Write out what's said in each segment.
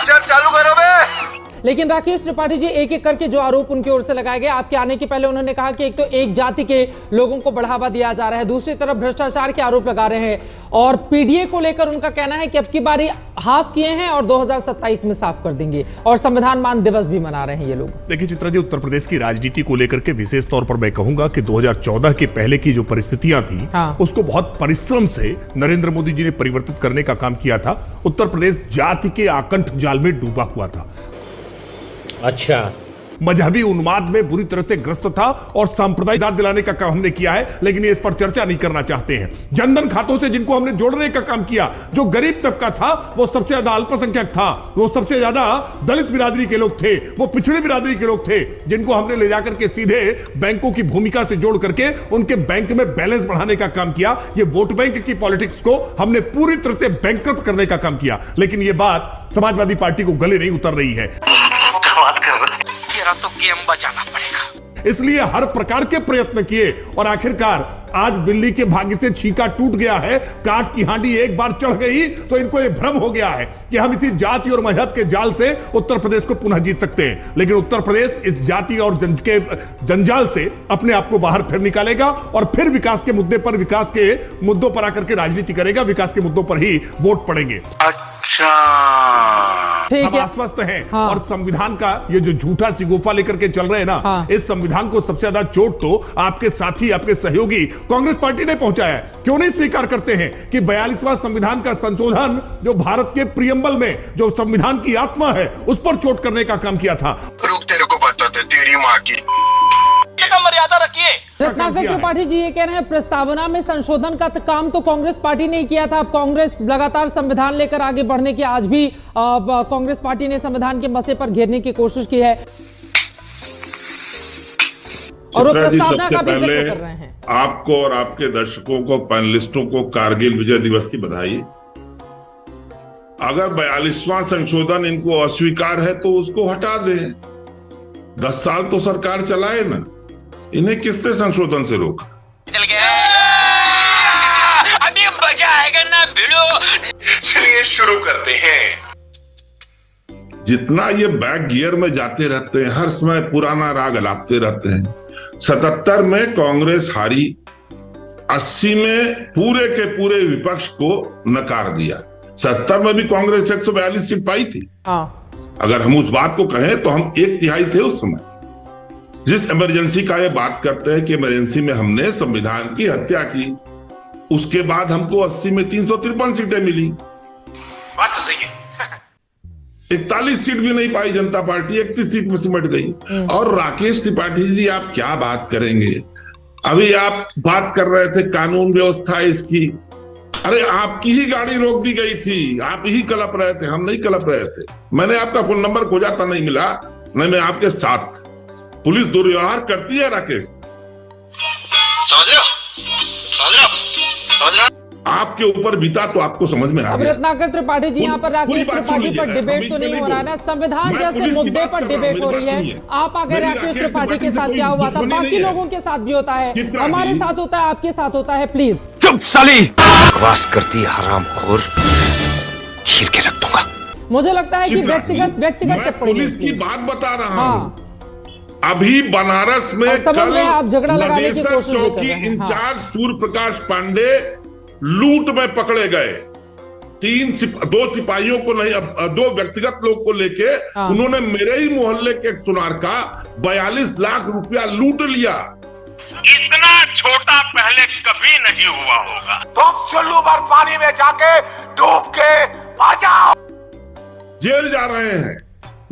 समाचार चालू करो बे। लेकिन राकेश त्रिपाठी जी, एक एक करके जो आरोप उनकी ओर से लगाए गए, आपके आने के पहले उन्होंने कहा कि एक तो एक जाति के लोगों को बढ़ावा दिया जा रहा है, दूसरी तरफ भ्रष्टाचार के आरोप लगा रहे हैं, और पीडीए को लेकर उनका कहना है कि अब की बारी हाफ किए हैं और 2027 में साफ कर देंगे, और संविधान मान दिवस भी मना रहे हैं ये लोग। देखिए चित्रा जी, उत्तर प्रदेश की राजनीति को लेकर के विशेष तौर पर मैं कहूंगा कि 2014 के पहले की जो परिस्थितियां थी, उसको बहुत परिश्रम से नरेंद्र मोदी जी ने परिवर्तित करने का काम किया था। उत्तर प्रदेश जाति के आकंठ जाल में डूबा हुआ था। अच्छा, मजहबी उन्माद में बुरी तरह से ग्रस्त था और सांप्रदायिक दिलाने का काम हमने किया है, लेकिन ये इस पर चर्चा नहीं करना चाहते हैं। जनधन खातों से जिनको हमने जोड़ने का काम किया, जो गरीब तबका था वो सबसे ज्यादा अल्पसंख्यक था, वो सबसे ज्यादा दलित बिरादरी के लोग थे, वो पिछड़ी बिरादरी के लोग थे, जिनको हमने ले जाकर के सीधे बैंकों की भूमिका से जोड़ करके उनके बैंक में बैलेंस बढ़ाने का काम किया। ये वोट बैंक की पॉलिटिक्स को हमने पूरी तरह से बैंकरप्ट करने का काम किया, लेकिन ये बात समाजवादी पार्टी को गले नहीं उतर रही है। तो गेम बचाना पड़ेगा, इसलिए हर प्रकार के प्रयत्न किए और आखिरकार आज बिल्ली के भाग्य से छीका टूट गया है। काट की हांडी एक बार चढ़ गई तो इनको ये भ्रम हो गया है कि हम इसी जाति और मजहब के जाल से उत्तर प्रदेश को पुनः जीत सकते हैं, लेकिन उत्तर प्रदेश इस जाति और जंजाल से अपने आप को बाहर फिर निकालेगा और फिर विकास के मुद्दों पर आकर के राजनीति करेगा, विकास के मुद्दों पर ही वोट पड़ेंगे। अच्छा, हम आश्वस्त हैं। और संविधान का ये जो झूठा सिगोफा लेकर के चल रहे हैं ना, इस संविधान को सबसे ज्यादा चोट तो आपके साथी, आपके सहयोगी कांग्रेस पार्टी ने पहुंचाया है। क्यों नहीं स्वीकार करते हैं कि 42वां संविधान का संशोधन जो भारत के प्रियम्बल में जो संविधान की आत्मा है उस पर चोट करने का काम किया था। रुक, तेरे को बताते तेरी माँ की मर्यादा रखिए। रत्नाकर त्रिपाठी जी ये कह रहे हैं प्रस्तावना में संशोधन का काम तो कांग्रेस पार्टी ने किया था। अब कांग्रेस लगातार संविधान लेकर आगे बढ़ने की, आज भी कांग्रेस पार्टी ने संविधान के मसले पर घेरने की कोशिश की है और वो प्रस्तावना का भी जिक्र कर रहे हैं। आपको और आपके दर्शकों को, पैनलिस्टों को कारगिल विजय दिवस की बधाई। अगर 42वां संशोधन इनको अस्वीकार है तो उसको हटा दें। 10 साल तो सरकार चलाए ना, इन्हें किसने संशोधन से रोका? चल गया, अभी मजा आएगा ना भिड़ो। चलिए शुरू करते हैं। जितना ये बैक गियर में जाते रहते हैं, हर समय पुराना राग अलापते रहते हैं। 77 में कांग्रेस हारी, 80 में पूरे के पूरे विपक्ष को नकार दिया। 70 में भी कांग्रेस 142 सीट पाई थी। अगर हम उस बात को कहें तो हम 1/3 थे उस समय। जिस इमरजेंसी का ये बात करते हैं कि इमरजेंसी में हमने संविधान की हत्या की, उसके बाद हमको 80 में 353 सीटें मिली। बात तो सही है। 41 सीट भी नहीं पाई जनता पार्टी, 31 सीट में सिमट गई। और राकेश त्रिपाठी जी, आप क्या बात करेंगे? अभी आप बात कर रहे थे कानून व्यवस्था इसकी। अरे आपकी ही गाड़ी रोक दी गई थी, आप ही कलप रहे थे, हम नहीं कलप रहे थे। मैंने आपका फोन नंबर खोजा था, नहीं मिला, नहीं मैं आपके साथ। पुलिस दुर्व्यवहार करती है राकेश, समझ रहे हो? आपके ऊपर बीता तो आपको समझ में आ गया। रत्नाकर त्रिपाठी जी, यहाँ पर राकेश त्रिपाठी पर डिबेट तो नहीं हो रहा है ना, संविधान जैसे मुद्दे पर डिबेट हो रही है। आप अगर राकेश त्रिपाठी के साथ क्या हुआ था, बाकी लोगों के साथ भी होता है, हमारे साथ होता है, आपके साथ होता है। प्लीज चुप साली, बकवास करती है हरामखोर, चीर के रख दूंगा। मुझे लगता है कि व्यक्तिगत टिप्पणी। पुलिस की बात बता रहा हूँ। अभी बनारस में कल आप झगड़ा लगाने की कोशिश चौकी इंचार्ज सूर्य प्रकाश पांडे लूट में पकड़े गए। 2 सिपाहियों को नहीं, 2 व्यक्तिगत लोग को लेके उन्होंने मेरे ही मोहल्ले के एक सुनार का 42 लाख रुपया लूट लिया। इतना छोटा पहले कभी नहीं हुआ होगा। तुम चुल्लू भर पानी में जाके डूब के आ जाओ। जेल जा रहे हैं।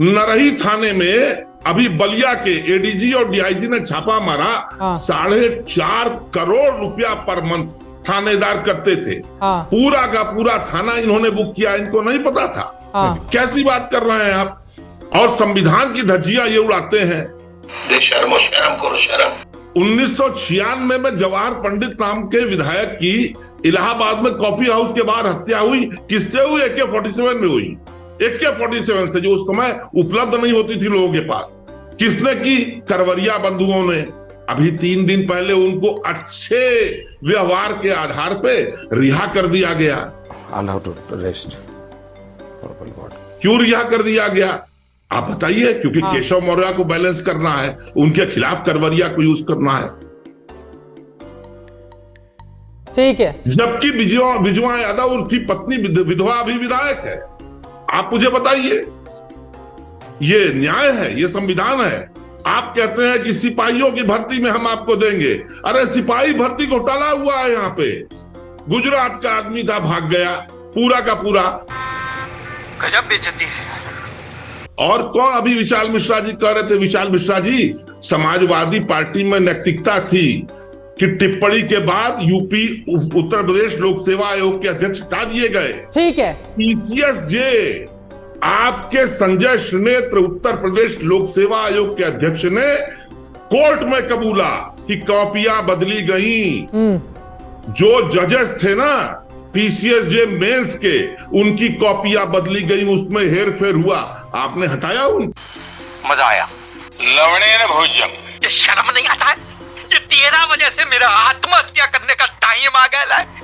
नरही थाने में अभी बलिया के एडीजी और डीआईजी ने छापा मारा। 4.5 करोड़ रुपया पर मंथ थानेदार करते थे। पूरा का पूरा थाना इन्होंने बुक किया, इनको नहीं पता था। कैसी बात कर रहे हैं आप? और संविधान की धज्जियां ये उड़ाते हैं। शर्म करो, शर्म। 1996 में जवाहर पंडित नाम के विधायक की इलाहाबाद में कॉफी हाउस के बाहर हत्या हुई। किससे हुई? AK-47 में हुई। AK-47 से, जो उस समय उपलब्ध नहीं होती थी लोगों के पास। किसने की? करवरिया बंधुओं ने। अभी 3 दिन पहले उनको अच्छे व्यवहार के आधार पे रिहा कर दिया गया। ऑल आउट ऑफ अरेस्ट क्यों रिहा कर दिया गया? आप बताइए। क्योंकि केशव मौर्य को बैलेंस करना है, उनके खिलाफ करवरिया को यूज करना है। ठीक है। जबकि विजया यादव उनकी पत्नी विधवा अभी विधायक है। आप मुझे बताइए, ये न्याय है? ये संविधान है? आप कहते हैं कि सिपाहियों की भर्ती में हम आपको देंगे। अरे सिपाही भर्ती घोटाला हुआ है यहाँ पे। गुजरात का आदमी था, भाग गया पूरा का पूरा। गजब बेइज्जती है। और कौन? अभी विशाल मिश्रा जी कह रहे थे, विशाल मिश्रा जी, समाजवादी पार्टी में नैतिकता थी कि टिप्पणी के बाद यूपी उत्तर प्रदेश लोक सेवा आयोग के अध्यक्ष हटा दिए गए। ठीक है। पीसीएस जे आपके संजय श्रीनेत्र उत्तर प्रदेश लोक सेवा आयोग के अध्यक्ष ने कोर्ट में कबूला कि कॉपियां बदली गई। जो जजेस थे ना पीसीएस जे मेंस के, उनकी कॉपियां बदली गई, उसमें हेरफेर हुआ, आपने हटाया उन। मजा आया। लवणे न भोजम। ये शर्म नहीं आता है? ये तेरा वजह से मेरा आत्महत्या करने का टाइम आ गया है।